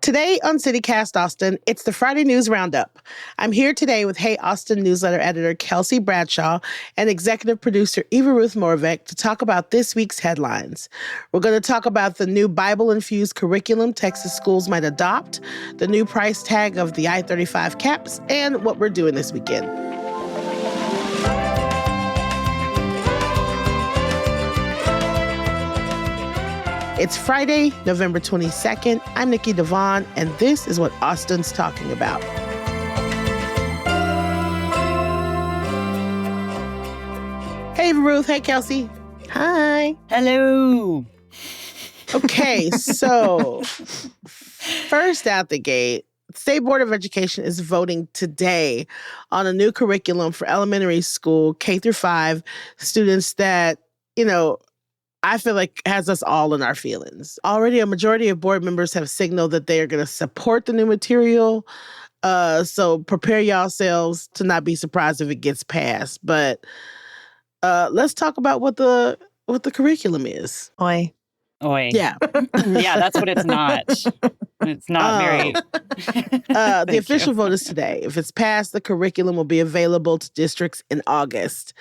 Today on CityCast Austin, it's the Friday News Roundup. I'm here today with Hey Austin newsletter editor Kelsey Bradshaw and executive producer Eva Ruth Moravec to talk about this week's headlines. We're going to talk about the new Bible-infused curriculum Texas schools might adopt, the new price tag of the I-35 caps, and what we're doing this weekend. It's Friday, November 22nd. I'm Nikki Devon, and this is what Austin's talking about. Hey, Ruth. Hey, Kelsey. Hi. Hello. Okay, so first out the gate, State Board of Education is voting today on a new curriculum for elementary school K through 5 students that, I feel like has us all in our feelings. Already, a majority of board members have signaled that they are going to support the new material. So prepare yourselves to not be surprised if it gets passed. But let's talk about what the curriculum is. Oi. Yeah. Yeah, that's what it's not. It's not very... The official vote is today. If it's passed, the curriculum will be available to districts in August,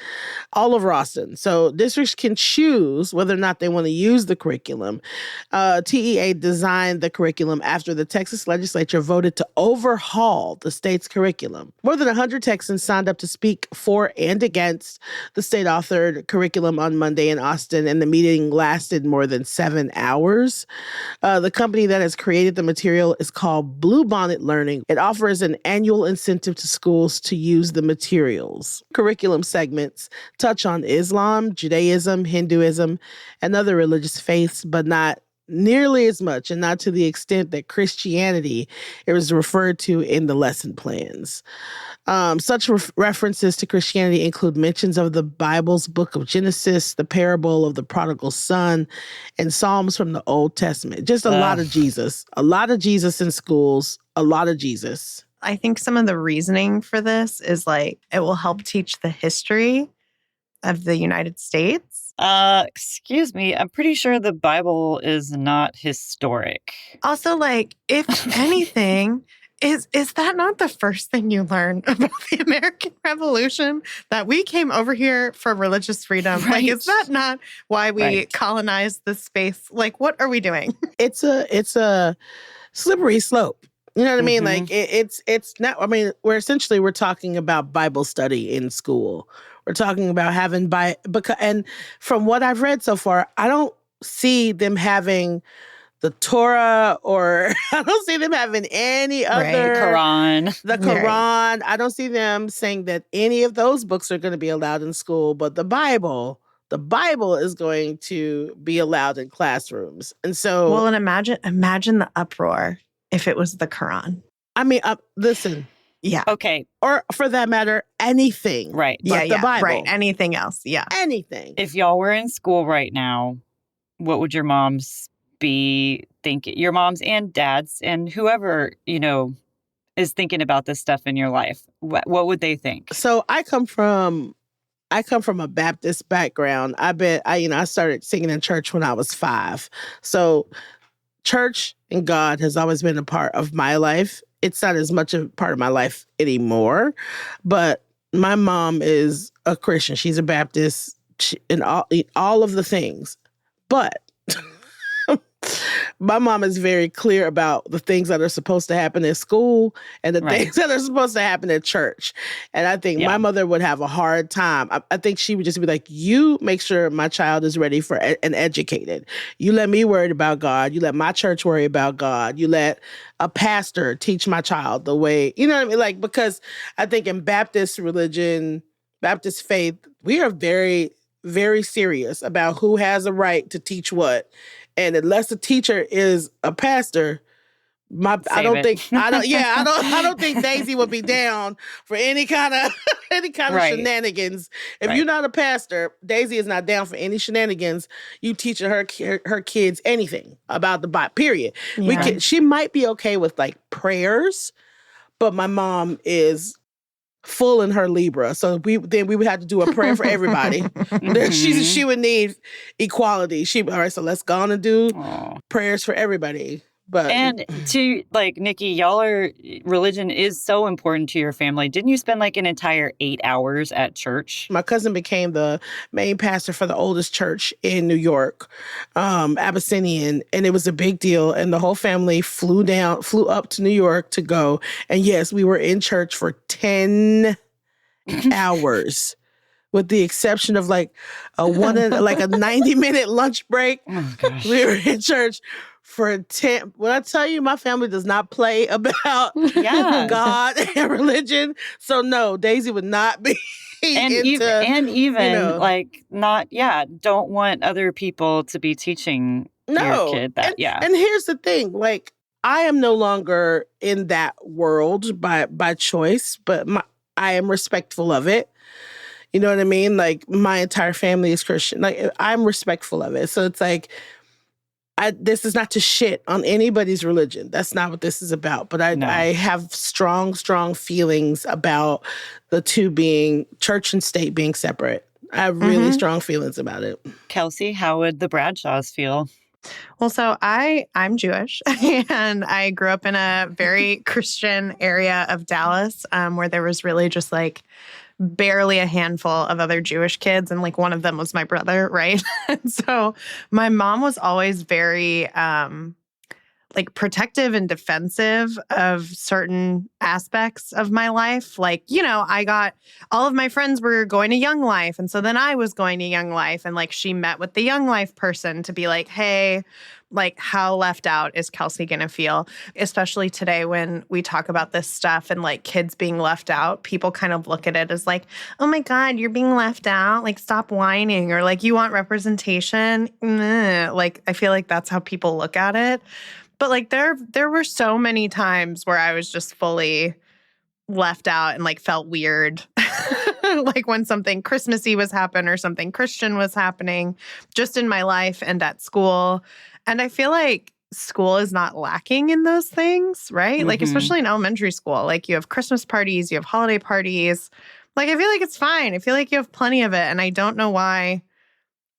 all over Austin. So districts can choose whether or not they want to use the curriculum. TEA designed the curriculum after the Texas legislature voted to overhaul the state's curriculum. More than 100 Texans signed up to speak for and against the state-authored curriculum on Monday in Austin, and the meeting lasted more than 7 hours. The company that has created the material is called Bluebonnet Learning. It offers an annual incentive to schools to use the materials. Curriculum segments touch on Islam, Judaism, Hinduism, and other religious faiths, but not nearly as much and not to the extent that Christianity is referred to in the lesson plans. Such references to Christianity include mentions of the Bible's book of Genesis, the parable of the prodigal son, and Psalms from the Old Testament. Just a lot of Jesus. A lot of Jesus in schools. A lot of Jesus. I think some of the reasoning for this is it will help teach the history of the United States. Excuse me. I'm pretty sure the Bible is not historic. Also, if anything, is that not the first thing you learn about the American Revolution? That we came over here for religious freedom? Right. Is that not why we colonized this space? What are we doing? It's a slippery slope. You know what I mean? It's not, we're talking about Bible study in school. We're talking about having and from what I've read so far, I don't see them having the Torah, or I don't see them having any other Quran. The Quran. Right. I don't see them saying that any of those books are going to be allowed in school, but the Bible is going to be allowed in classrooms. And so, well, and imagine the uproar if it was the Quran. Listen. Yeah. Okay. Or for that matter, anything. Right. But the Bible. Right. Anything else. Yeah. Anything. If y'all were in school right now, what would your moms be thinking? Your moms and dads and whoever, is thinking about this stuff in your life. What would they think? So I come from a Baptist background. I started singing in church when I was 5. So church and God has always been a part of my life. It's not as much a part of my life anymore, but my mom is a Christian. She's a Baptist and all of the things. But my mom is very clear about the things that are supposed to happen in school and the things that are supposed to happen at church. And I think my mother would have a hard time. I think she would just be like, you make sure my child is ready for and educated. You let me worry about God. You let my church worry about God. You let a pastor teach my child the way, you know what I mean? Because I think in Baptist religion, Baptist faith, we are very, very serious about who has a right to teach what. And unless the teacher is a pastor, I don't think Daisy would be down for any kind of shenanigans. If you're not a pastor, Daisy is not down for any shenanigans. You teaching her kids anything about the Bible. Period. Yeah. She might be okay with prayers, but my mom is full in her Libra. So we would have to do a prayer for everybody. She would need equality. All right, so let's go on and do prayers for everybody. But And to like Nikki, religion is so important to your family. Didn't you spend like an entire 8 hours at church? my cousin became the main pastor for the oldest church in New York, Abyssinian, and it was a big deal. And the whole family flew up to New York to go. And yes, we were in church for 10 hours, with the exception of like a 90-minute lunch break. Oh gosh. We were in church for 10. When I tell you, my family does not play about Yeah. God and religion. So no, Daisy would not be And even like don't want other people to be teaching your kid that. And here's the thing, like, I am no longer in that world by choice, but I am respectful of it. You know what I mean? Like, my entire family is Christian. Like, I'm respectful of it. So it's like, this is not to shit on anybody's religion. That's not what this is about. But I have strong, strong feelings about the two being, church and state being separate. I have really strong feelings about it. Kelsey, how would the Bradshaws feel? Well, so I'm Jewish, and I grew up in a very Christian area of Dallas, where there was really just like barely a handful of other Jewish kids, and like one of them was my brother, right? And so my mom was always very like protective and defensive of certain aspects of my life. Like, I got all of my friends were going to Young Life, and so then I was going to Young Life, and like she met with the Young Life person to be like, hey, like, how left out is Kelsey going to feel? Especially today when we talk about this stuff and like kids being left out, people kind of look at it as like, oh my God, you're being left out. Like, stop whining, or like, you want representation. Like, I feel like that's how people look at it. But like, there were so many times where I was just fully left out and like felt weird. Like when something Christmassy was happening or something Christian was happening just in my life and at school. And I feel like school is not lacking in those things, right? Like, especially in elementary school, like you have Christmas parties, you have holiday parties. Like, I feel like it's fine. I feel like you have plenty of it. And I don't know why.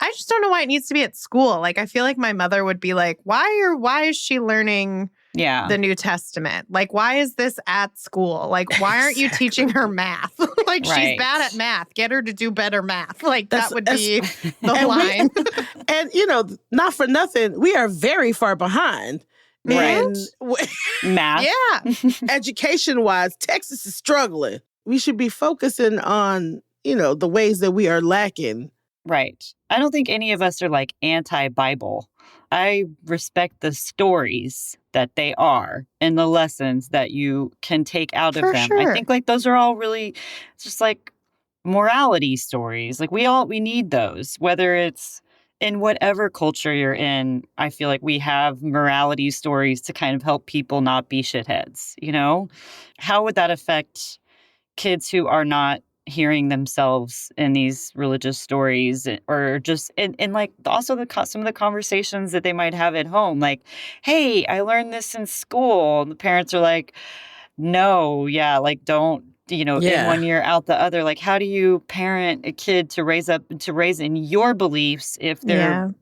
I just don't know why it needs to be at school. Like, I feel like my mother would be like, why is she learning the New Testament? Like, why is this at school? Like, why aren't you teaching her math? Like, she's bad at math. Get her to do better math. Like, that would be the line. And, not for nothing, we are very far behind. Right. Math. Yeah. Education-wise, Texas is struggling. We should be focusing on, the ways that we are lacking. Right. I don't think any of us are like anti-Bible. I respect the stories that they are and the lessons that you can take out of them. Sure. I think like those are all really just like morality stories. Like we need those, whether it's in whatever culture you're in. I feel like we have morality stories to kind of help people not be shitheads, How would that affect kids who are not hearing themselves in these religious stories, or just in like also some of the conversations that they might have at home, like, hey, I learned this in school. And the parents are like, no, like, don't, in one ear out the other. Like, how do you parent a kid to raise in your beliefs if they're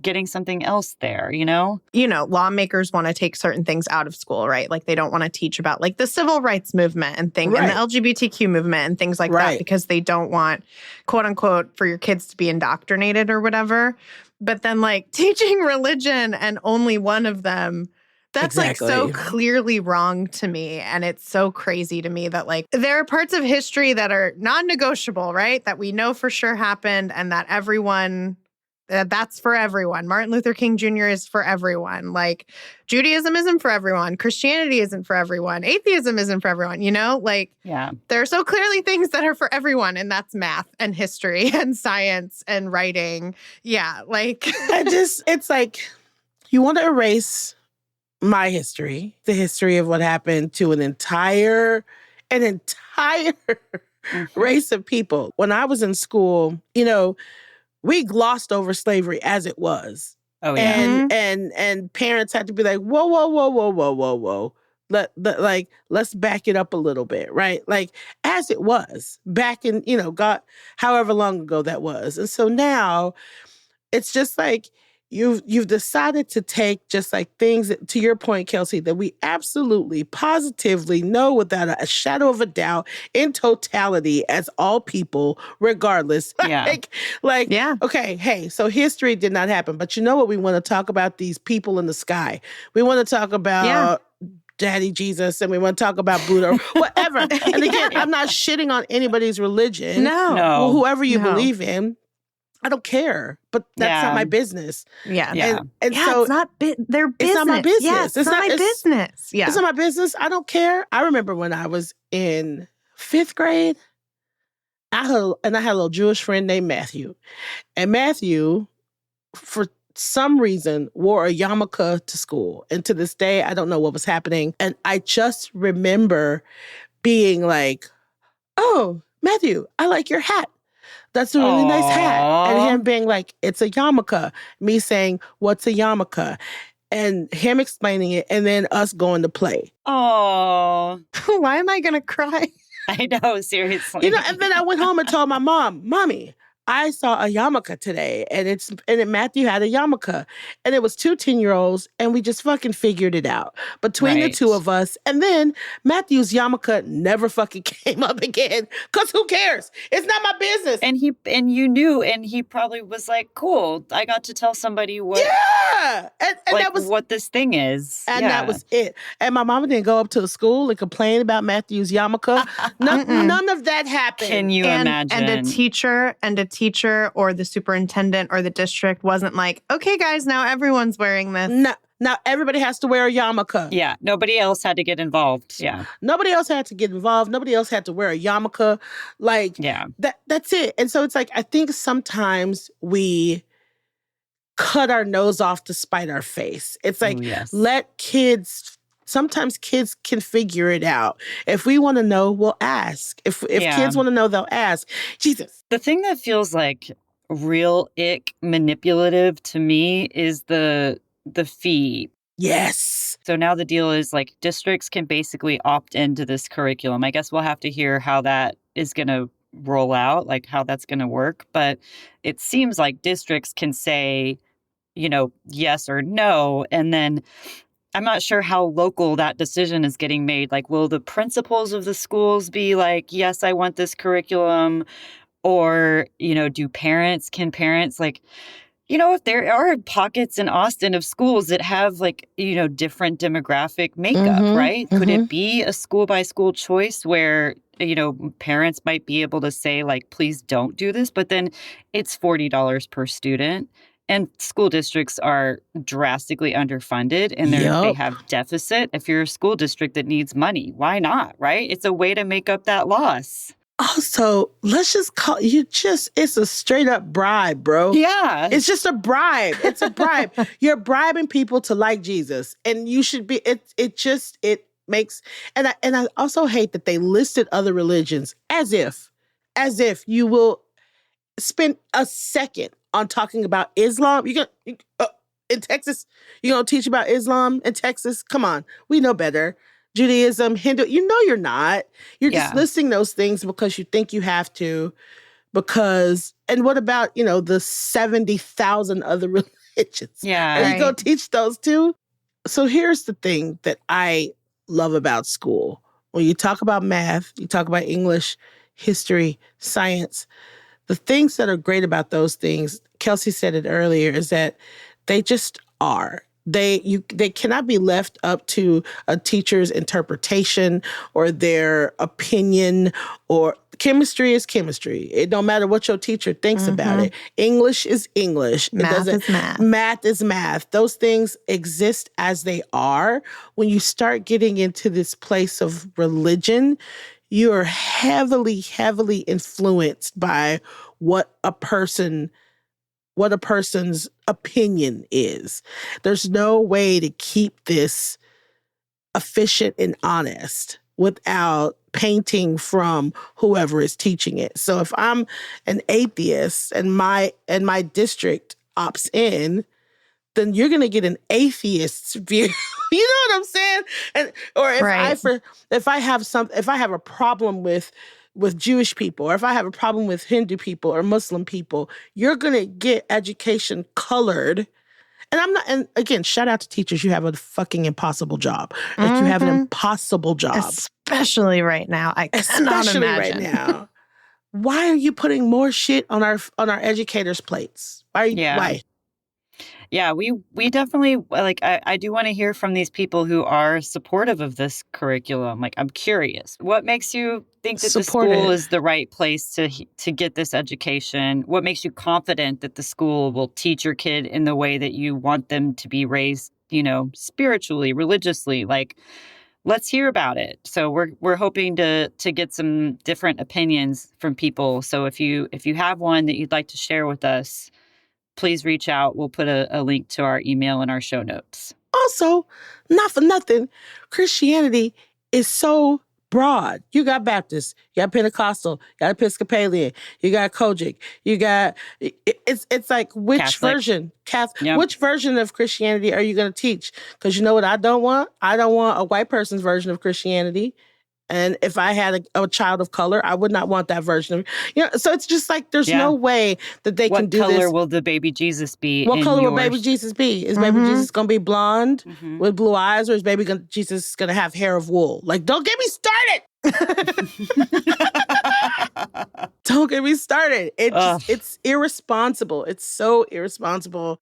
getting something else there, lawmakers want to take certain things out of school, right? Like, they don't want to teach about like the civil rights movement and things, and the LGBTQ movement and things like that, because they don't want, quote unquote, for your kids to be indoctrinated or whatever. But then like teaching religion and only one of them, that's like so clearly wrong to me. And it's so crazy to me that like there are parts of history that are non-negotiable, right? That we know for sure happened, and that that's for everyone. Martin Luther King Jr. is for everyone. Like, Judaism isn't for everyone. Christianity isn't for everyone. Atheism isn't for everyone, there are so clearly things that are for everyone, and that's math and history and science and writing. Yeah, like it's like, you want to erase my history, the history of what happened to an entire race of people. When I was in school, we glossed over slavery as it was. Oh yeah. And parents had to be like, whoa, whoa, whoa, whoa, whoa, whoa, whoa. Let's back it up a little bit, right? Like, as it was back in, God, however long ago that was. And so now it's just like, you've decided to take just like things that, to your point, Kelsey, that we absolutely, positively know without a shadow of a doubt in totality as all people, regardless. Yeah. Yeah. Okay, hey, so history did not happen, but you know what? We want to talk about these people in the sky. We want to talk about Daddy Jesus, and we want to talk about Buddha or whatever. And again, I'm not shitting on anybody's religion. No. Whoever you believe in. I don't care, but that's not my business. Yeah. And so it's not their business. It's not my business. Yeah, it's not my business. Yeah. It's not my business. I don't care. I remember when I was in 5th grade, I had a little Jewish friend named Matthew. And Matthew, for some reason, wore a yarmulke to school. And to this day, I don't know what was happening. And I just remember being like, oh, Matthew, I like your hat. That's a really nice hat. And him being like, it's a yarmulke. Me saying, what's a yarmulke? And him explaining it, and then us going to play. Oh. Why am I going to cry? I know, seriously. And then I went home and told my mom, Mommy, I saw a yarmulke today, and Matthew had a yarmulke, and it was 2 10-year-olds, and we just fucking figured it out between the two of us. And then Matthew's yarmulke never fucking came up again, because who cares? It's not my business. And you knew, and he probably was like, cool, I got to tell somebody what, and like, that was what this thing is. And that was it. And my mama didn't go up to the school and complain about Matthew's yarmulke. None of that happened. Can you imagine? And a teacher or the superintendent or the district wasn't like, okay, guys, now everyone's wearing this. No, now everybody has to wear a yarmulke. Yeah, nobody else had to get involved. Yeah. Nobody else had to get involved. Nobody else had to wear a yarmulke. That's it. And so it's like, I think sometimes we cut our nose off to spite our face. It's like, let kids... Sometimes kids can figure it out. If we want to know, we'll ask. If kids want to know, they'll ask. Jesus. The thing that feels like real ick manipulative to me is the fee. Yes. So now the deal is like districts can basically opt into this curriculum. I guess we'll have to hear how that is going to roll out, like how that's going to work. But it seems like districts can say, yes or no. And then I'm not sure how local that decision is getting made. Like, will the principals of the schools be like, yes, I want this curriculum? Or, can parents like, if there are pockets in Austin of schools that have like, different demographic makeup, right? Could it be a school by school choice where, parents might be able to say like, please don't do this, but then it's $40 per student. And school districts are drastically underfunded and they have deficit. If you're a school district that needs money, why not, right? It's a way to make up that loss. Also, let's just call it's a straight up bribe, bro. Yeah. It's just a bribe. It's a bribe. You're bribing people to like Jesus. And you should be, it makes, and I also hate that they listed other religions as if you will spend a second on talking about Islam. In Texas, you're going to teach about Islam in Texas? Come on. We know better. Judaism, Hindu, you're not. You're just listing those things because you think you have to. And what about, the 70,000 other religions? Yeah. Are you going to teach those too? So here's the thing that I love about school. When you talk about math, you talk about English, history, science, the things that are great about those things, Kelsey said it earlier, is that they just are. They cannot be left up to a teacher's interpretation or their opinion. Or chemistry is chemistry. It don't matter what your teacher thinks about it. English is English. Math is math. Math is math. Those things exist as they are. When you start getting into this place of religion, you are heavily, heavily influenced by what a person's opinion is. There's no way to keep this efficient and honest without painting from whoever is teaching it. So if I'm an atheist and my district opts in, then you're going to get an atheist's view. You know what I'm saying? Or if I have a problem with Jewish people, or if I have a problem with Hindu people or Muslim people, you're going to get education colored And I'm not, and again, shout out to teachers. You have a fucking impossible job. Like you have an impossible job. Especially right now. I cannot Especially imagine. right now. Why are you putting more shit on our educators' plates? Why? Yeah, we definitely, like, I do want to hear from these people who are supportive of this curriculum. Like, I'm curious, what makes you think that the school is the right place to get this education? What makes you confident that the school will teach your kid in the way that you want them to be raised, spiritually, religiously? Like, let's hear about it. So we're hoping to get some different opinions from people. So if you have one that you'd like to share with us, please reach out. We'll put a link to our email in our show notes. Also, not for nothing, Christianity is so broad. You got Baptist, you got Pentecostal, you got Episcopalian, you got Kojic, you got it's like which Catholic. version? Which version of Christianity are you going to teach? Because you know what I don't want? I don't want a white person's version of Christianity. And if I had a child of color, I would not want that version of, so it's just like there's no way that they can do this. What color will the baby Jesus be? What color will baby Jesus be? Is baby Jesus going to be blonde with blue eyes, or is Jesus going to have hair of wool? Like, don't get me started. Don't get me started. It's irresponsible. It's so irresponsible.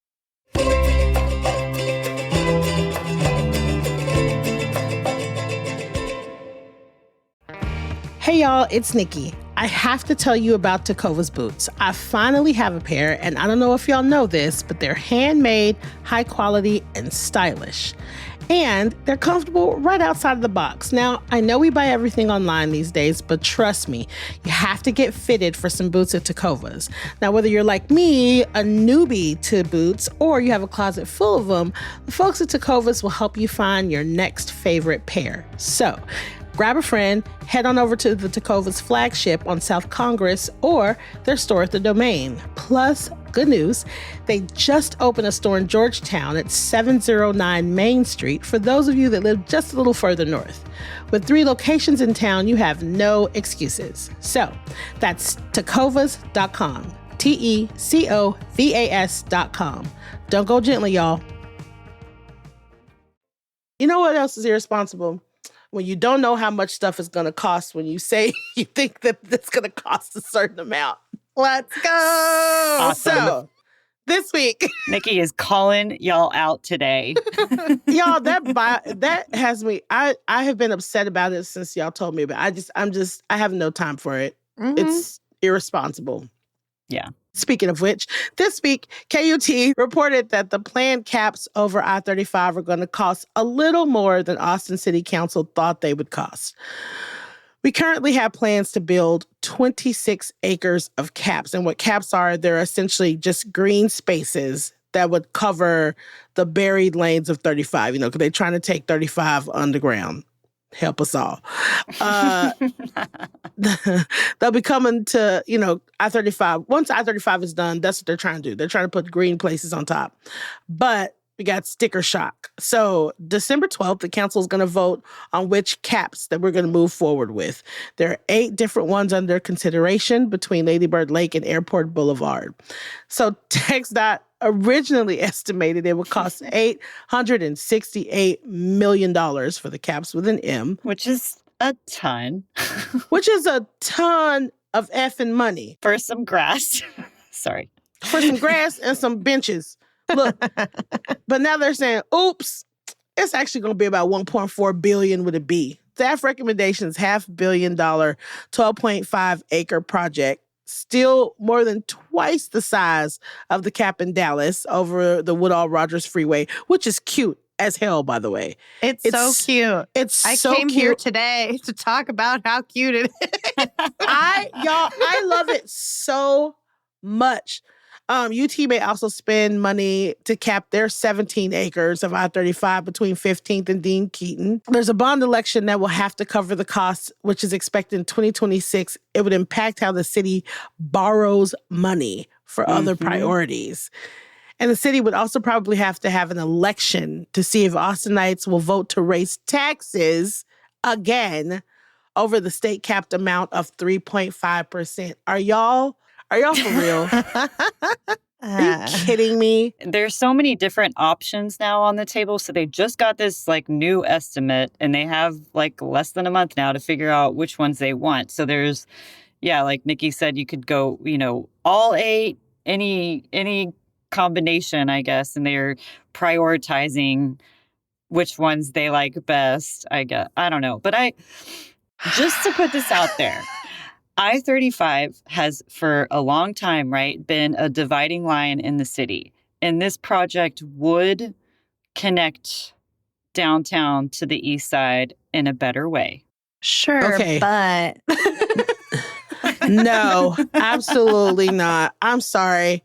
Hey y'all, it's Nikki. I have to tell you about Tecovas boots. I finally have a pair, and I don't know if y'all know this, but they're handmade, high quality, and stylish. And they're comfortable right outside of the box. Now, I know we buy everything online these days, but trust me, you have to get fitted for some boots at Tecovas. Now, whether you're like me, a newbie to boots, or you have a closet full of them, the folks at Tecovas will help you find your next favorite pair. So, grab a friend, head on over to the Tecovas flagship on South Congress or their store at the Domain. Plus, good news, they just opened a store in Georgetown at 709 Main Street for those of you that live just a little further north. With 3 locations in town, you have no excuses. So, that's tecovas.com. TECOVAS.com. Don't go gently, y'all. You know what else is irresponsible? When you don't know how much stuff is going to cost, when you say you think that it's going to cost a certain amount. Let's go. Awesome. So, this week, Nikki is calling y'all out today. y'all, that has me. I have been upset about it since y'all told me about it. I have no time for it. It's irresponsible. Yeah. Speaking of which, this week, KUT reported that the planned caps over I-35 are going to cost a little more than Austin City Council thought they would cost. We currently have plans to build 26 acres of caps. And what caps are, they're essentially just green spaces that would cover the buried lanes of 35, because they're trying to take 35 underground. Help us all. They'll be coming to, I-35. Once I-35 is done, that's what they're trying to do. They're trying to put green places on top. But we got sticker shock. So December 12th, the council is going to vote on which caps that we're going to move forward with. There are 8 different ones under consideration between Lady Bird Lake and Airport Boulevard. So TxDOT originally estimated it would cost $868 million for the caps with an M. Which is a ton. Which is a ton of effing money. For some grass. Sorry. For some grass and some benches. Look, but now they're saying, oops, it's actually going to be about $1.4 billion with a B. Staff recommendations, $500 million, 12.5 acre project. Still more than twice the size of the cap in Dallas over the Woodall-Rogers Freeway, which is cute as hell, by the way. It's so cute. I came here today to talk about how cute it is. I love it so much. UT may also spend money to cap their 17 acres of I-35 between 15th and Dean Keaton. There's a bond election that will have to cover the costs, which is expected in 2026. It would impact how the city borrows money for other priorities. And the city would also probably have to have an election to see if Austinites will vote to raise taxes again over the state capped amount of 3.5%. Are y'all for real? Are you kidding me? There's so many different options now on the table. So they just got this like new estimate and they have like less than a month now to figure out which ones they want. So there's, yeah, like Nikki said, you could go, all 8, any combination, I guess, and they're prioritizing which ones they like best, I guess. I don't know. But just to put this out there, I-35 has for a long time, right, been a dividing line in the city. And this project would connect downtown to the east side in a better way. Sure, Okay. but... No, absolutely not. I'm sorry.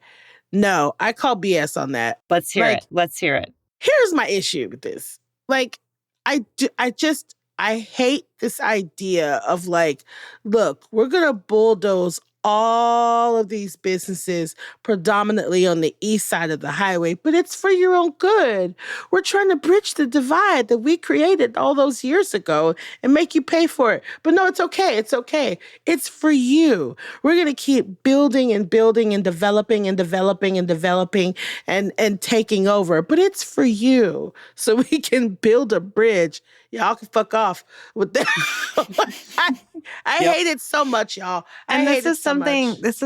No, I call BS on that. Let's hear it. Let's hear it. Here's my issue with this. Like, I hate this idea of like, look, we're going to bulldoze all of these businesses predominantly on the east side of the highway, but it's for your own good. We're trying to bridge the divide that we created all those years ago and make you pay for it. But no, it's okay. It's okay. It's for you. We're going to keep building and building and developing and developing and developing and taking over. But it's for you. So we can build a bridge. Y'all can fuck off with that. I hate it so much, y'all. And this is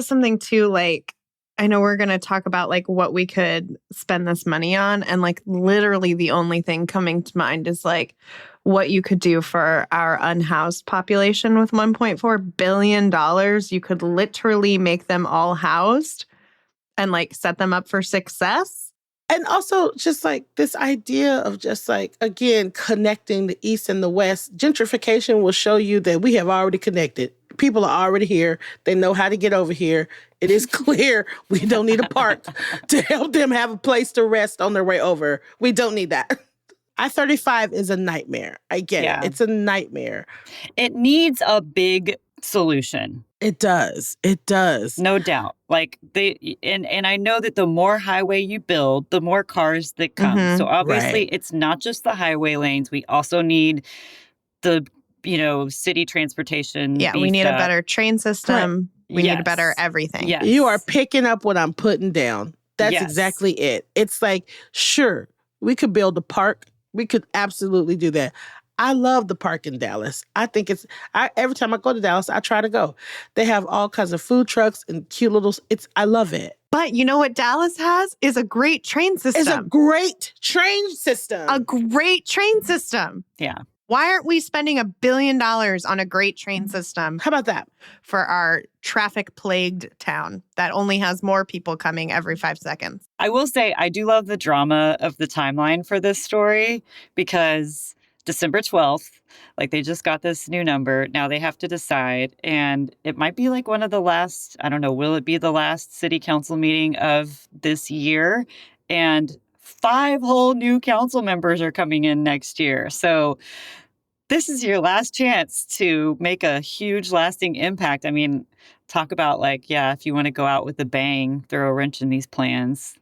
something too, like, I know we're going to talk about like what we could spend this money on. And like literally the only thing coming to mind is like what you could do for our unhoused population with $1.4 billion. You could literally make them all housed and like set them up for success. And also just like this idea of just like, again, connecting the East and the West. Gentrification will show you that we have already connected. People are already here. They know how to get over here. It is clear we don't need a park to help them have a place to rest on their way over. We don't need that. I-35 is a nightmare. I get it. It's a nightmare. It needs a big solution. It does. It does. No doubt. Like and I know that the more highway you build, the more cars that come. Mm-hmm, so obviously it's not just the highway lanes. We also need the, city transportation. Yeah, we need a better train system. Right. We need a better everything. Yes. You are picking up what I'm putting down. That's exactly it. It's like, sure, we could build a park. We could absolutely do that. I love the park in Dallas. I think every time I go to Dallas, I try to go. They have all kinds of food trucks and cute little, I love it. But you know what Dallas has is a great train system. It's a great train system. A great train system. Yeah. Why aren't we spending $1 billion on a great train system? How about that? For our traffic-plagued town that only has more people coming every 5 seconds. I will say I do love the drama of the timeline for this story because December 12th, like they just got this new number. Now they have to decide. And it might be like one of the last, I don't know, will it be the last city council meeting of this year? And 5 whole new council members are coming in next year. So this is your last chance to make a huge lasting impact. I mean, talk about like, if you want to go out with a bang, throw a wrench in these plans.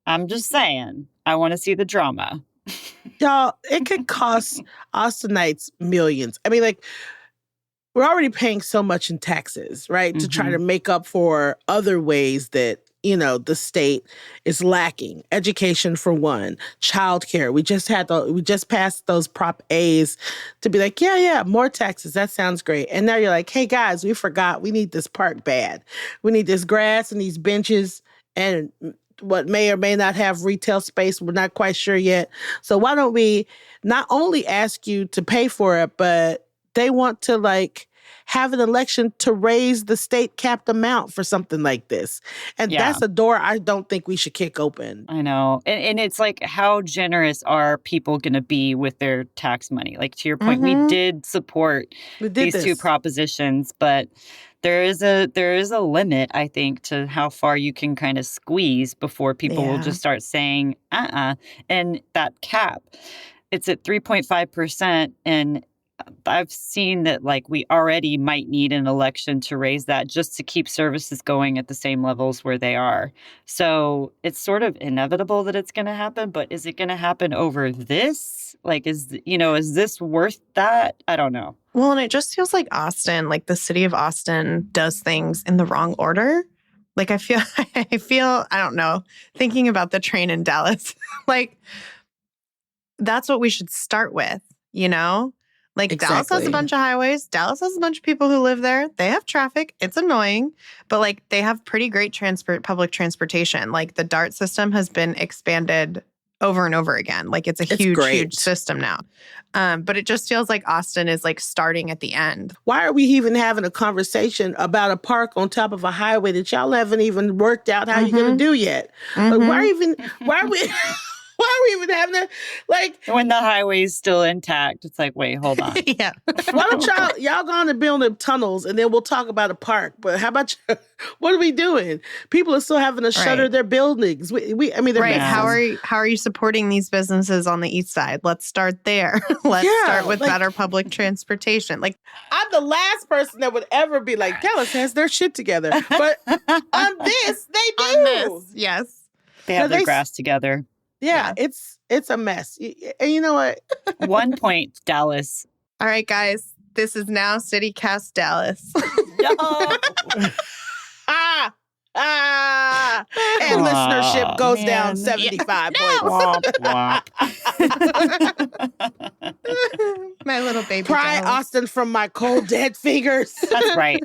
I'm just saying, I want to see the drama. Y'all, it could cost Austinites millions. I mean, like, we're already paying so much in taxes, right? To try to make up for other ways that, the state is lacking. Education for one, childcare. We just passed those Prop A's to be like, more taxes. That sounds great. And now you're like, hey guys, we forgot we need this park bad. We need this grass and these benches and what may or may not have retail space. We're not quite sure yet. So why don't we not only ask you to pay for it, but they want to like have an election to raise the state capped amount for something like this. And that's a door I don't think we should kick open. I know. And it's like, how generous are people going to be with their tax money? Like, to your point, we did support these 2 propositions, but there is a limit, I think, to how far you can kind of squeeze before people will just start saying, And that cap, it's at 3.5%. And I've seen that like we already might need an election to raise that just to keep services going at the same levels where they are. So it's sort of inevitable that it's going to happen, but is it going to happen over this? Like, is this worth that? I don't know. Well, and it just feels like Austin, like the city of Austin does things in the wrong order. Like, I feel, I don't know, thinking about the train in Dallas, like, that's what we should start with, you know? Like, Dallas has a Exactly. bunch of highways. Dallas has a bunch of people who live there. They have traffic. It's annoying, but like, they have pretty great public transportation. Like, the DART system has been expanded over and over again. Like, it's a huge, great. huge system now. But it just feels like Austin is like starting at the end. Why are we even having a conversation about a park on top of a highway that y'all haven't even worked out how you're going to do yet? Like, why are we why are we even having that? Like, When the highway's still intact, it's like, wait, hold on. Yeah. why don't y'all go on and build the tunnels and then we'll talk about a park? But how about what are we doing? People are still having to shutter Right. their buildings. I mean, they're Right. massive. How are you supporting these businesses on the east side? Let's start there. Let's start with better public transportation. Like, I'm the last person that would ever be like, Dallas has their shit together. But on this, they do. on this, yes. They have No, their they- grass together. Yeah, it's a mess. And you know what? 1 point, Dallas. All right, guys. This is now CityCast Dallas. No. And Aw, listenership goes man. down 75 points. Womp, womp. My little baby. Pry Dallas. Austin from my cold, dead fingers. That's right.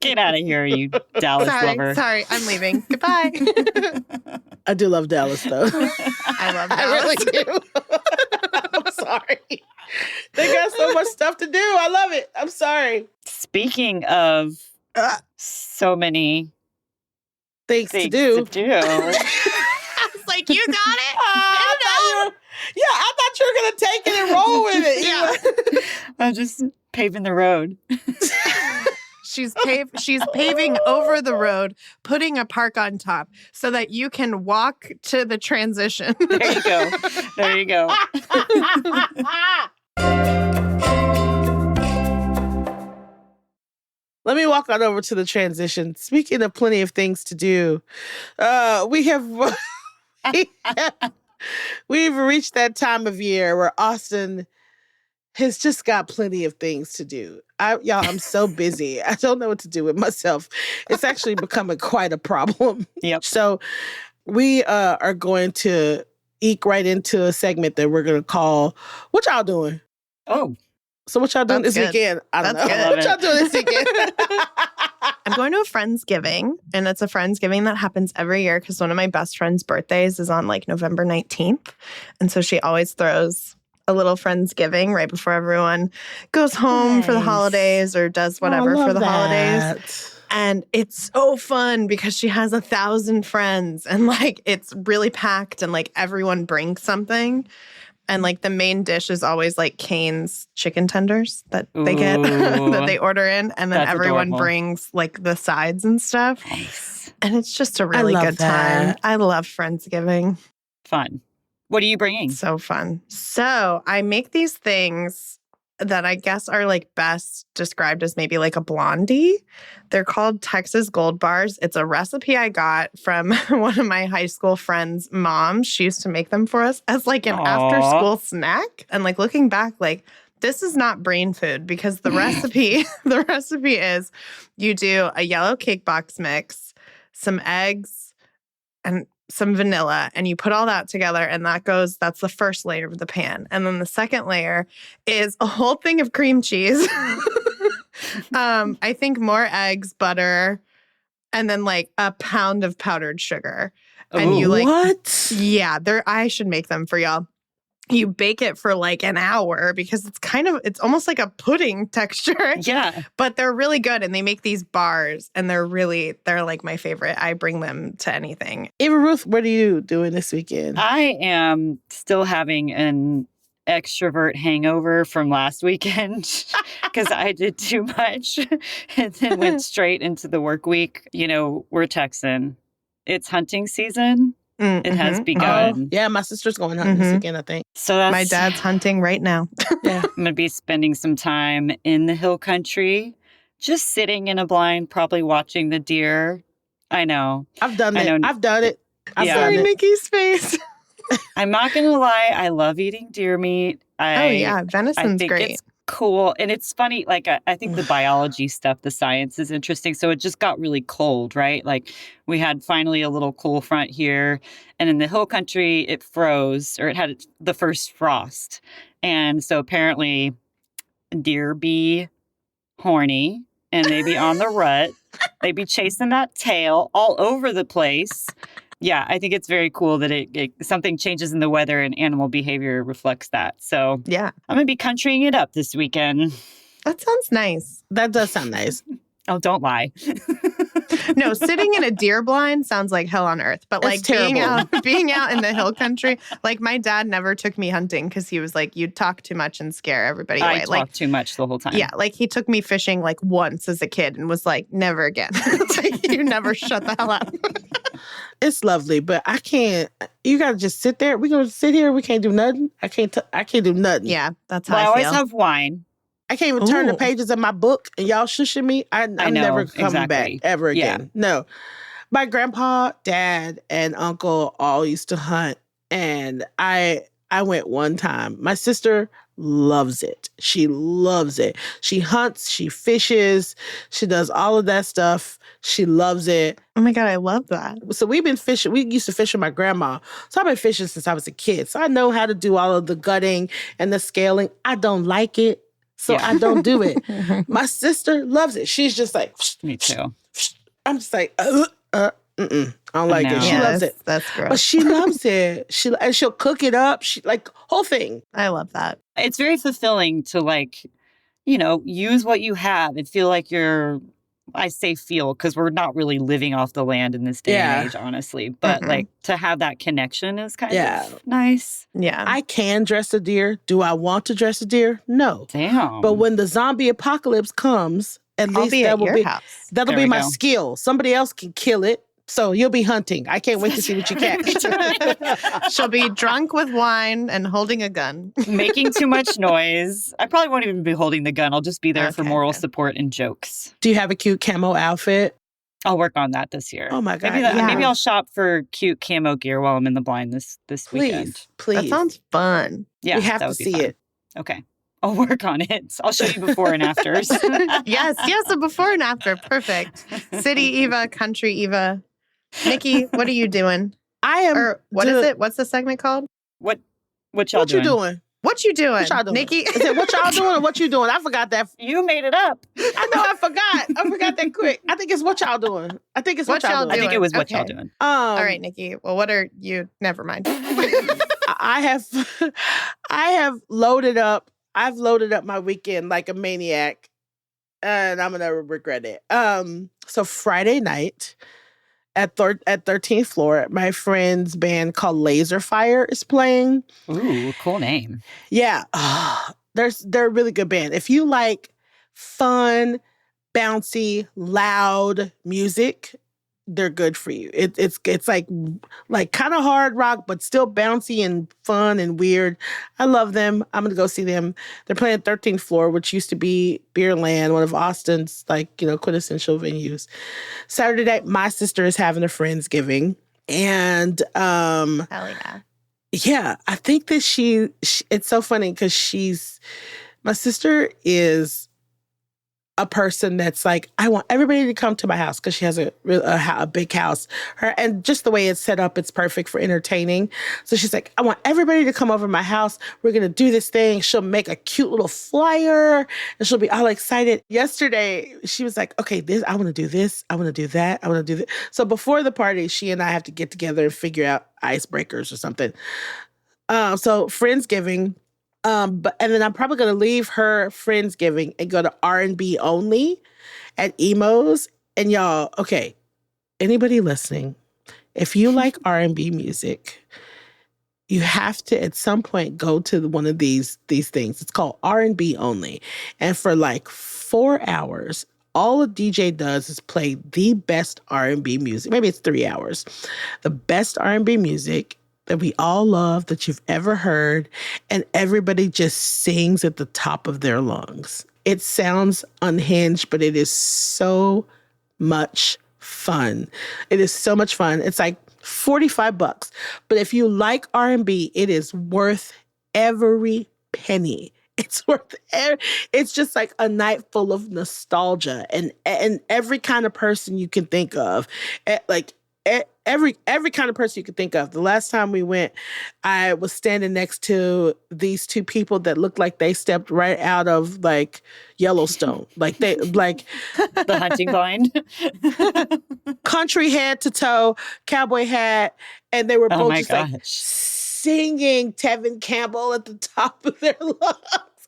Get out of here, you Dallas lover. Sorry, I'm leaving. Goodbye. I do love Dallas, though. I love I Dallas. really do. I'm sorry. They got so much stuff to do. I love it. I'm sorry. Speaking of so many Things things to do. to do. I was like, you got it. I thought you were going to take it and roll with it. Yeah. I'm just paving the road. She's paving over the road, putting a park on top so that you can walk to the transition. There you go. There you go. Let me walk on over to the transition. Speaking of plenty of things to do, we've reached that time of year where Austin has just got plenty of things to do. I'm so busy. I don't know what to do with myself. It's actually becoming quite a problem. Yep. So we are going to eke right into a segment that we're going to call, what y'all doing? Oh, So what y'all doing That's this good. weekend? I don't That's know. good. What y'all doing this weekend? I'm going to a Friendsgiving, and it's a Friendsgiving that happens every year because one of my best friend's birthdays is on like November 19th. And so she always throws a little Friendsgiving right before everyone goes home for the Nice. holidays or does whatever for the holidays. holidays. And it's so fun because she has 1,000 friends and like it's really packed and like everyone brings something. And like the main dish is always like Cane's chicken tenders that they get, Ooh. that they order in. And then That's everyone adorable. brings like the sides and stuff. nice. And it's just a really love good time. that. I love Friendsgiving. Fun. What are you bringing? So fun. So I make these things that I guess are like best described as maybe like a blondie. They're called Texas Gold Bars. It's a recipe I got from one of my high school friends' moms. She used to make them for us as like an Aw. after school snack. And like looking back, like this is not brain food because the recipe is you do a yellow cake box mix, some eggs, and some vanilla, and you put all that together, and that's the first layer of the pan. And then the second layer is a whole thing of cream cheese. I think more eggs, butter, and then like a pound of powdered sugar. And you like, what? yeah, I should make them for y'all. You bake it for like an hour because it's almost like a pudding texture. Yeah. But they're really good, and they make these bars, and they're like my favorite. I bring them to anything. Eva Ruth, what are you doing this weekend? I am still having an extrovert hangover from last weekend because I did too much and then went straight into the work week. You know, we're Texan. It's hunting season. It has begun. Yeah, my sister's going hunting this Mhm. weekend, I think. So that's My dad's hunting right now. Yeah. I'm going to be spending some time in the hill country, just sitting in a blind, probably watching the deer. I know. I've done I it. know- I've done it. I've Yeah. done Sorry, it. Nikki's face. I'm not going to lie. I love eating deer meat. Oh yeah, I venison's think great. it's cool. And it's funny, like, I think the biology stuff, the science is interesting. So it just got really cold, right? Like, we had finally a little cool front here. And in the hill country, it froze, or it had the first frost. And so apparently deer be horny and they be on the rut. They be chasing that tail all over the place. Yeah, I think it's very cool that something changes in the weather and animal behavior reflects that. So Yeah. I'm going to be countrying it up this weekend. That sounds nice. That does sound nice. Oh, don't lie. No, sitting in a deer blind sounds like hell on earth. But like It's terrible. being out in the hill country, like my dad never took me hunting because he was like, you'd talk too much and scare everybody away. I Like, talk too much the whole time. yeah, like he took me fishing like once as a kid and was like, never again. Like, you never shut the hell up. It's lovely, but I can't. You gotta just sit there. We gonna sit here. We can't do nothing. I can't do nothing. Yeah, that's how Well, I I always feel. have wine. I can't even turn the Ooh. pages of my book, and y'all shushing me. I'm know, never coming exactly. back ever Yeah. again. No, my grandpa, dad, and uncle all used to hunt, and I went one time. My sister loves it. She loves it. She hunts. She fishes. She does all of that stuff. She loves it. Oh my God, I love that. So we've been fishing. We used to fish with my grandma. So I've been fishing since I was a kid. So I know how to do all of the gutting and the scaling. I don't like it, so Yeah. I don't do it. My sister loves it. She's just like, Me too. I'm just like, I don't like it. She know. loves it. That's gross. But she loves it. And she'll cook it up. She like whole thing. I love that. It's very fulfilling to, like, use what you have and feel like I say feel because we're not really living off the land in this day and age, honestly. But like to have that connection is kind of nice. Yeah. I can dress a deer. Do I want to dress a deer? No. Damn. But when the zombie apocalypse comes, at I'll least be that at will your be house. that'll There be we my go. skill. Somebody else can kill it. So you'll be hunting. I can't wait to see what you catch. She'll be drunk with wine and holding a gun. Making too much noise. I probably won't even be holding the gun. I'll just be there for Okay, moral okay. support and jokes. Do you have a cute camo outfit? I'll work on that this year. Oh my God. Maybe I'll shop for cute camo gear while I'm in the blind this weekend. Please. That sounds fun. Yeah, we have that to would be see fun. it. Okay. I'll work on it. I'll show you before and afters. Yes, a before and after. Perfect. City Eva, country Eva. Nikki, what are you doing? I am. Or what is it? What's the segment called? What y'all What doing? you doing? What you doing? What y'all doing? Nikki? Is it what y'all doing or what you doing? I forgot that. You made it up. I know I forgot. I forgot that quick. I think it's what y'all doing. I think it's what y'all I doing. think it was what y'all Okay. doing. All right, Nikki. Well, what are you? Never mind. I have loaded up. I've loaded up my weekend like a maniac, and I'm gonna regret it. So Friday night at 13th floor, my friend's band called Laser Fire is playing. Ooh, cool name. Yeah, they're a really good band. If you like fun, bouncy, loud music, they're good for you. It's like kind of hard rock, but still bouncy and fun and weird. I love them. I'm gonna go see them. They're playing 13th floor, which used to be Beerland, one of Austin's quintessential venues. Saturday night, my sister is having a Friendsgiving, and Hell yeah. yeah, I think that she it's so funny because my sister is a person that's like, I want everybody to come to my house because she has a big house. And just the way it's set up, it's perfect for entertaining. So she's like, I want everybody to come over to my house. We're going to do this thing. She'll make a cute little flyer and she'll be all excited. Yesterday, she was like, okay, I want to do this. I want to do that. I want to do this. So before the party, she and I have to get together and figure out icebreakers or something. So Friendsgiving. And then I'm probably going to leave her Friendsgiving and go to R&B only at Emo's. And y'all, okay, anybody listening, if you like R&B music, you have to at some point go to one of these things. It's called R&B only. And for like 4 hours, all a DJ does is play the best R&B music. Maybe it's 3 hours. The best R&B music that we all love, that you've ever heard, and everybody just sings at the top of their lungs. It sounds unhinged, but it is so much fun. It is so much fun. It's like $45. But if you like R&B, it is worth every penny. It's worth it. It's just like a night full of nostalgia and every kind of person you can think of. Every kind of person you could think of. The last time we went, I was standing next to these two people that looked like they stepped right out of like Yellowstone. Like they like The hunting blind. country head to toe, cowboy hat, and they were Oh both my just like gosh. singing Tevin Campbell at the top of their lungs.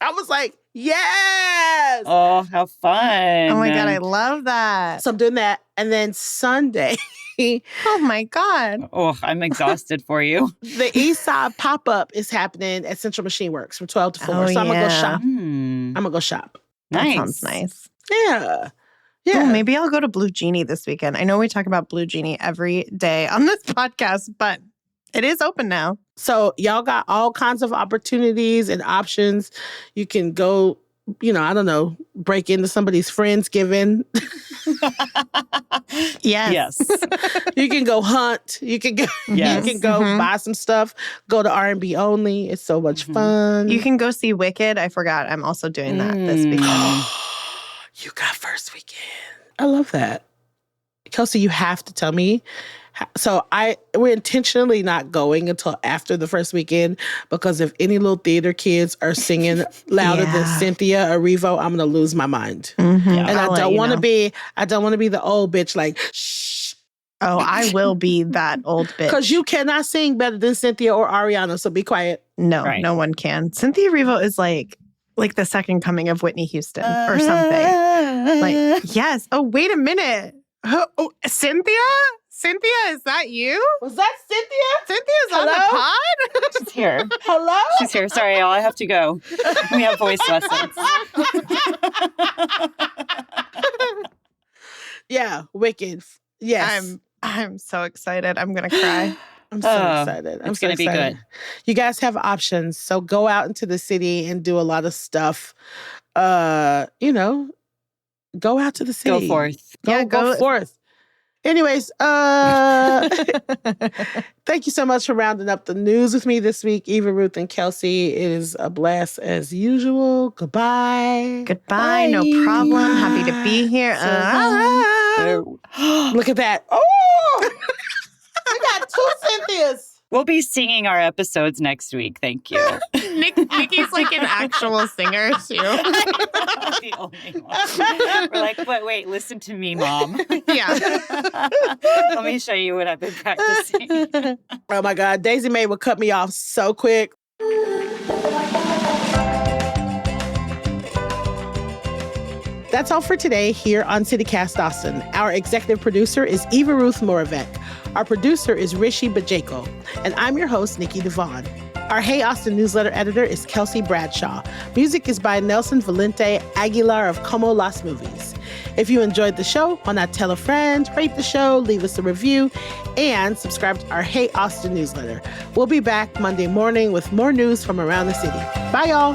I was like, yes. Oh, how fun. Oh my God, I love that. So I'm doing that. And then Sunday, Oh my God. Oh, I'm exhausted for you. the East Side pop-up is happening at Central Machine Works from 12 to 4. Oh, so I'm going to go yeah. shop. Hmm. I'm going to go shop. That Nice. sounds nice. Yeah. Yeah. Oh, maybe I'll go to Blue Genie this weekend. I know we talk about Blue Genie every day on this podcast, but it is open now. So y'all got all kinds of opportunities and options. You can go, I don't know, break into somebody's Friendsgiving. Yes. You can go hunt. You can go. Yes. You can go Mhm. buy some stuff. Go to R&B only. It's so much Mhm. fun. You can go see Wicked. I forgot. I'm also doing that this Mm. weekend. You got first weekend. I love that. Kelsey, you have to tell me. So we're intentionally not going until after the first weekend because if any little theater kids are singing louder than Yeah. Cynthia or Revo, I'm gonna lose my mind. Mhm. Yeah. And I'll I let don't you want to know. be. I don't want to be the old bitch like shh, Oh, I will be that old bitch. because you cannot sing better than Cynthia or Ariana. So be quiet. No, Right. no one can. Cynthia Erivo is like the second coming of Whitney Houston or something. Like, yes. Oh, wait a minute. Oh, Cynthia? Cynthia, is that you? Was that Cynthia? Cynthia's on the Hello? pod? She's here. Hello. She's here. Sorry, y'all. I have to go. We have voice lessons. Yeah, Wicked. Yes, I'm so excited. I'm gonna cry. I'm so Oh, excited. I'm it's so gonna be excited. good. You guys have options, so go out into the city and do a lot of stuff. Go out to the city. Go forth. Go forth. Anyways, thank you so much for rounding up the news with me this week, Eva, Ruth, and Kelsey. It is a blast as usual. Goodbye. Goodbye. No problem. Happy to be here. Look at that. Oh, we got two Cynthias. We'll be singing our episodes next week. Thank you. Nikki's like an actual singer too. The only one. We're like, wait, listen to me, Mom. Yeah. Let me show you what I've been practicing. Oh my God, Daisy Mae would cut me off so quick. That's all for today here on CityCast Austin. Our executive producer is Eva Ruth Moravec. Our producer is Rishi Bajeko. And I'm your host, Nikki Devon. Our Hey Austin newsletter editor is Kelsey Bradshaw. Music is by Nelson Valente Aguilar of Como Las Movies. If you enjoyed the show, why not tell a friend, rate the show, leave us a review, and subscribe to our Hey Austin newsletter. We'll be back Monday morning with more news from around the city. Bye, y'all.